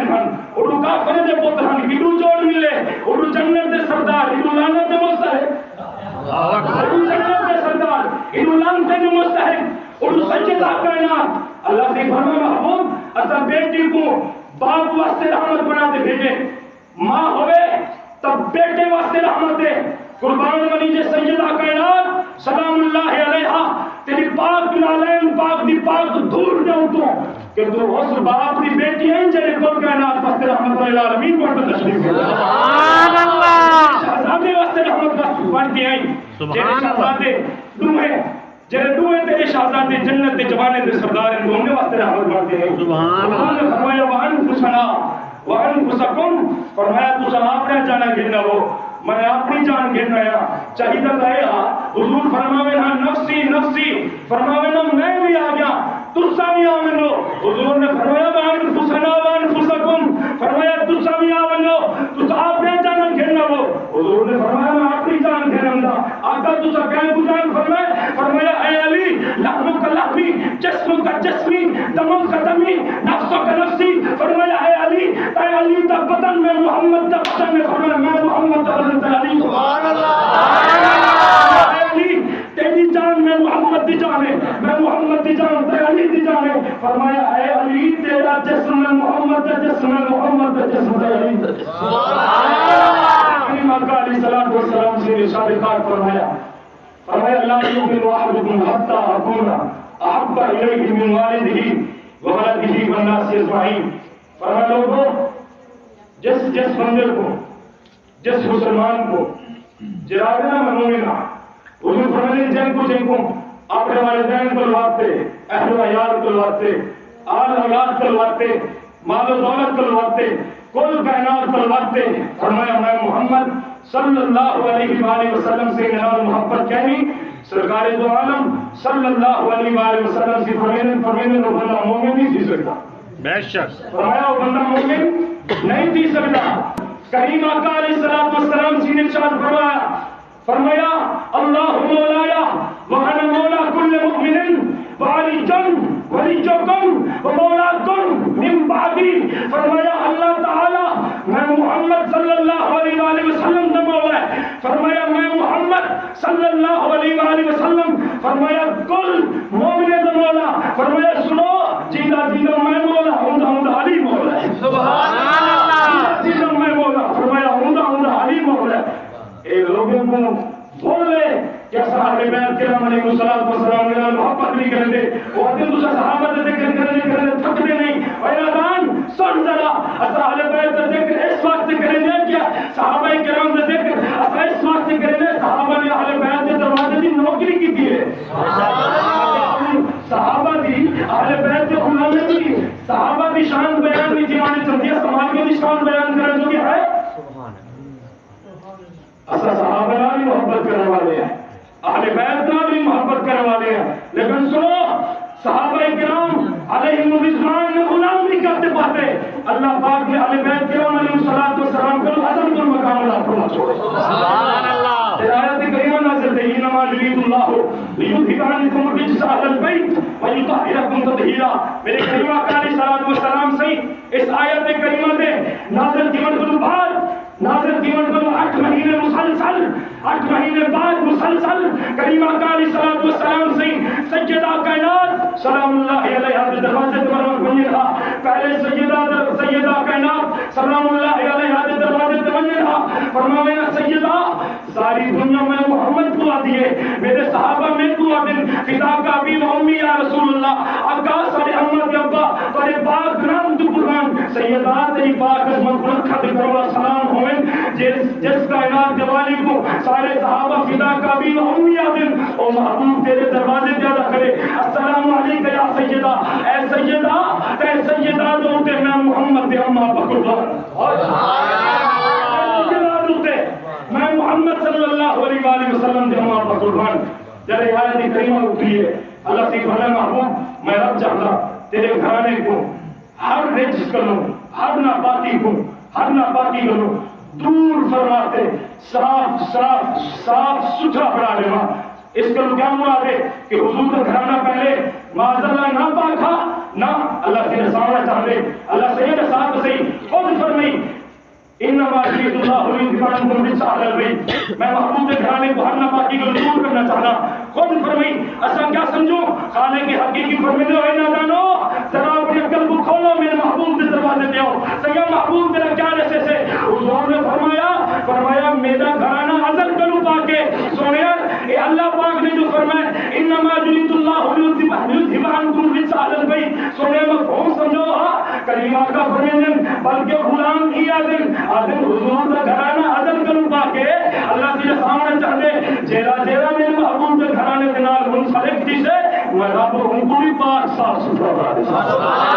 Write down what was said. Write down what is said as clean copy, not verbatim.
ہن اڑو کافر دے پتر ہن کیڑو جوڑ ملے اڑو جنت دے سردار اڑو لعنت دے مستحق اڑو جنت دے سردار اڑو لعنت دے مستحق اڑو سجدہ کائنات اللہ سے فرمایا محبوب اسا بیٹی کو باپ واسطے رحمت بنا دے بھیجے ماں ہوئے تب بیٹے واسطے رحمت دے قربان بنی جے سیدہ کائنات سلام اللہ علیہا تیری پاک نالین پاک دی پاک دور جاؤں تو کہ تو اس باپ دی بیٹی ہیں جنہیں کل کائنات واسطے رحمت العالمین کو اندر تشریف ہے سبحان اللہ شہزادے واسطے رحمت بنتی ہیں جنہیں شہزادے دوہے جنہیں دوہے تیرے شہزادے جنت دے جوانے دے سردار ہیں تو انہیں واسطے رحمت بنتی ہیں سبحان اللہ فرمایا وَأَنفُسَنَا وَأَنفُسَكُمْ فرمایا تو سب آپ نے جانا گھرنا ہو میں اپنی جان گھرنا ہے چاہیدہ گیا حضور فرماوے نا نفسی نفسی فرماوے نا میں بھی آ گیا تُسا بھی آمنو حضور نے فرمایا وَأَنفُسَنَا وَأَنفُسَكُمْ فرمایا تُسا بھی آمنو تُسا آپ نے جانا گھرنا ہو حضور نے فرمایا میں اپنی جان گھرنا دا آقا تُسا کہیں کو جان فرمایا اے علی لحم کا لحمی جسم کا جسمی دم کا دمی نفس کا نفسی فرمایا اے علی تا بدن میں محمد تا بدن میں فرمایا میں محمد تا بدن تا علی سبحان اللہ اے علی تیری جان میں محمد دی جان ہے میں محمد دی جان تے علی دی جان ہے فرمایا اے علی تیرا جسم میں محمد دا جسم میں محمد دا جسم تے علی دا سبحان اللہ امام علیہ الصلوۃ والسلام سے ارشاد فرمایا لا يؤمن احدكم حتى اكون احب اليه من والده وولده والناس اجمعين فرمایا لوگوں جس بندے کو جس مسلمان کو جراغنا منوینا حضور فرمانے جن کو اپنے والدین کو لواتے اہل عیال کو لواتے آل اولاد کو لواتے مال و دولت کو لواتے کل کائنات کو لواتے فرمایا میں محمد صلی اللہ علیہ وآلہ وسلم سے نال محبت کہنی سرکار دو عالم صلی اللہ علیہ وآلہ وسلم سے فرمینے وہ بندہ مومن نہیں تھی سکتا بے شک فرمایا وہ بندہ مومن نہیں تھی سکتا کریم آقا علیہ السلام سے ارشاد فرمایا اللہ مولایا وانا مولا کل مؤمن وعلی جن ولی جوکم ومولا کن من بعدی فرمایا اللہ تعالی میں محمد صلی اللہ علیہ وآلہ وسلم دا مولا ہے فرمایا میں محمد صلی اللہ علیہ وآلہ وسلم فرمایا کل مومن دا مولا فرمایا سنو جیدہ میں مولا ہوں علی مولا ہے سبحان اللہ جیدہ میں مولا فرمایا ہوں علی مولا ہے اے لوگوں کو بول لے کہ صحابہ بیعت کرام علیہ السلام نے محبت نہیں کرتے وہ دن دوسرا صحابہ سے ذکر کرنے تھکتے نہیں اور اعلان سن ذرا صحابہ بیعت کا ذکر اس وقت کریں گے کیا صحابہ کرام کا ذکر اس وقت کریں گے صحابہ نے اہل بیعت کے دروازے کی نوکری کی تھی صحابہ دی اہل بیعت کے غلامی کی صحابہ کی شان بیان میں جنہوں نے چندیا سماج کی شان بیان کرنے جو کہ ہے اصلا صحابہ نال محبت کرنے والے ہیں اہل بیت نال بھی محبت کرنے والے ہیں لیکن سنو صحابہ کرام علیہم الرضوان نے غلام نہیں کرتے پاتے اللہ پاک نے اہل بیت کرام علیہ السلام کو حضرت کو مقام اللہ فرما چھوڑے سبحان اللہ آیت کریمہ نازل ہے انما یرید اللہ لیذھب عنکم الرجس اہل البیت ویطہرکم تطہیرا میرے کریم آقا علیہ السلام سے اس آیت کریمہ میں نازل قیمت کے بعد ناظر قیمت کو 8 مہینے مسلسل 8 مہینے بعد مسلسل کریم آقا علیہ السلام سے سیدہ کائنات سلام اللہ علیہا کے دروازے پر بنی رہا پہلے سیدہ کائنات سلام اللہ علیہا کے دروازے پر بنی رہا فرمایا نا سیدہ ساری دنیا میں محمد کو آتی ہے میرے صحابہ میں کو آتے فدا کا بھی امی یا رسول اللہ آقا سارے احمد کے ابا بڑے پاک گرام تو قرآن سیدہ تیری پاک عظمت کو رکھا دے سلام ہو جس کائنات دیوالی کو سارے صحابہ فدا کا بھی امی آدم او محبوب تیرے دروازے زیادہ کرے السلام علیکہ یا سیدہ اے سیدہ دوتے میں محمد دے اما بکر میں محمد صلی اللہ علیہ وآلہ وسلم دے اما بکر جب آیت کریمہ اٹھی ہے اللہ سے بھلا محبوب میں رب چاہتا تیرے گھرانے کو ہر رجس کروں ہر ناپاکی کروں دور فرماتے صاف ستھرا بنا لینا اس کا کیا مراد ہے کہ حضور کا گھرانہ پہلے معاذ اللہ نہ پاک تھا نہ اللہ کے رسالہ چاہتے اللہ سے یہ ساتھ صحیح خود فرمائی انما یرید اللہ لیذہب عنکم الرجس اہل البیت، میں محبوب کے گھرانے کو ہر ناپاکی کو دور کرنا چاہنا. خود فرمائی اصل کیا سمجھو خالق کی حقیقی فرمیدے ہوئے نادانو ذرا اپنے قلب کو کھولو میرے محبوب کے دروازے پہ آؤ. سنگا محبوب تیرا کیا رسے سے حضور نے فرمایا میرا گھرانہ ازل کرو پاکے سونیا اے اللہ پاک نے جو فرمایا انما یرید اللہ لیذہب عنکم الرجس اہل البیت، سونیا مفہوم سمجھو کریمہ کا فرمیدن بلکہ غلام کی آدم حضور کا گھرانہ ازل کرو پاکے اللہ سے سامنے چاہتے جیرا میرے محبوب کے گھرانے کے نال منسلک تھی سے میں رب ہوں کوئی پاک صاف ستھرا.